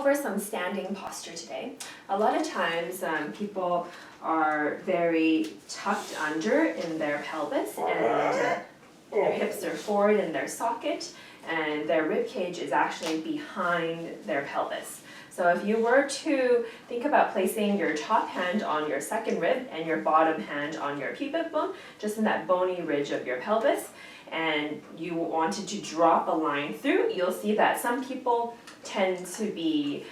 over some standing posture today. A lot of times people are very tucked under in their pelvis and their hips are forward in their socket and their rib cage is actually behind their pelvis. So if you were to think about placing your top hand on your second rib and your bottom hand on your pubic bone, just in that bony ridge of your pelvis, and you wanted to drop a line through, you'll see that some people tend to be,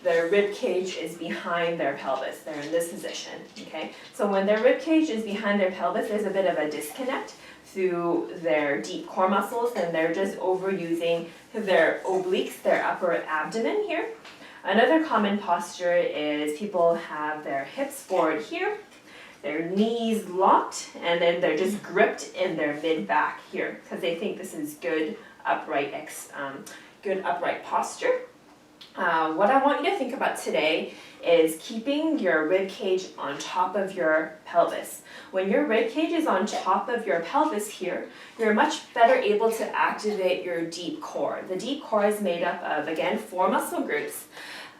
their rib cage is behind their pelvis. They're in this position, okay? So when their rib cage is behind their pelvis, there's a bit of a disconnect through their deep core muscles, and they're just overusing their obliques, their upper abdomen here. Another common posture is people have their hips forward here, their knees locked, and then they're just gripped in their mid-back here because they think this is good upright posture. What I want you to think about today is keeping your rib cage on top of your pelvis. When your rib cage is on top of your pelvis here, you're much better able to activate your deep core. The deep core is made up of, again, 4 muscle groups.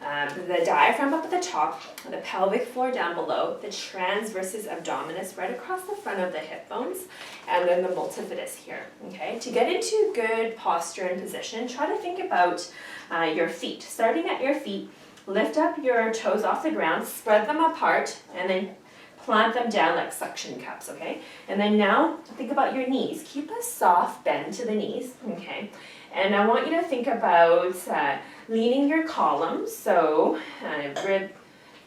The diaphragm up at the top, the pelvic floor down below, the transversus abdominis right across the front of the hip bones, and then the multifidus here, okay? To get into good posture and position, try to think about your feet. Starting at your feet, lift up your toes off the ground, spread them apart, and then plant them down like suction cups, okay? And then now, think about your knees. Keep a soft bend to the knees, okay? And I want you to think about leaning your columns, so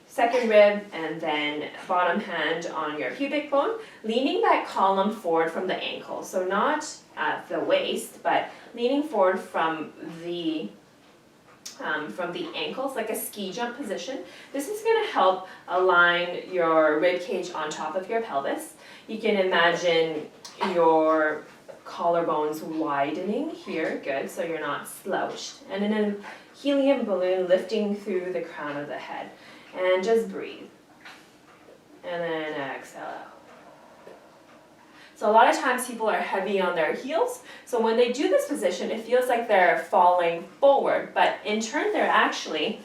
second rib, and then bottom hand on your pubic bone, leaning that column forward from the ankle. So not at the waist, but leaning forward from the ankles, like a ski jump position. This is going to help align your rib cage on top of your pelvis. You can imagine your collarbones widening here, good, so you're not slouched. And then a helium balloon lifting through the crown of the head. And just breathe. And then exhale out. So a lot of times people are heavy on their heels, so when they do this position, it feels like they're falling forward, but in turn they're actually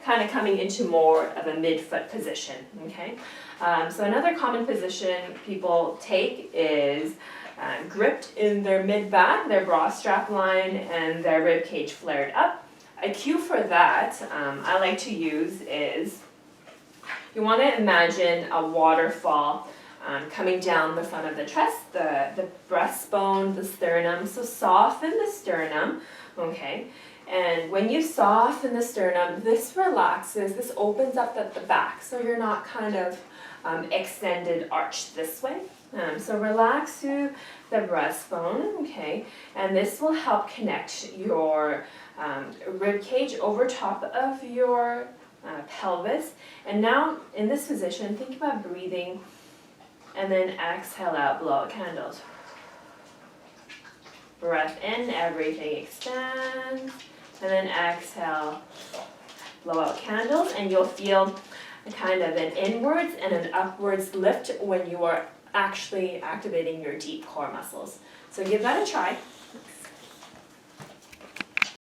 kind of coming into more of a mid-foot position, okay? So another common position people take is gripped in their mid-back, their bra strap line, and their rib cage flared up. A cue for that I like to use is you want to imagine a waterfall coming down the front of the chest, the breastbone, the sternum. So soften the sternum, okay? And when you soften the sternum, this relaxes, this opens up at the back, so you're not kind of extended arched this way. So relax through the breastbone, okay? And this will help connect your rib cage over top of your pelvis. And now in this position, think about breathing and then exhale out, blow out candles. Breath in, everything extends, and then exhale, blow out candles, and you'll feel kind of an inwards and an upwards lift when you are actually activating your deep core muscles. So give that a try.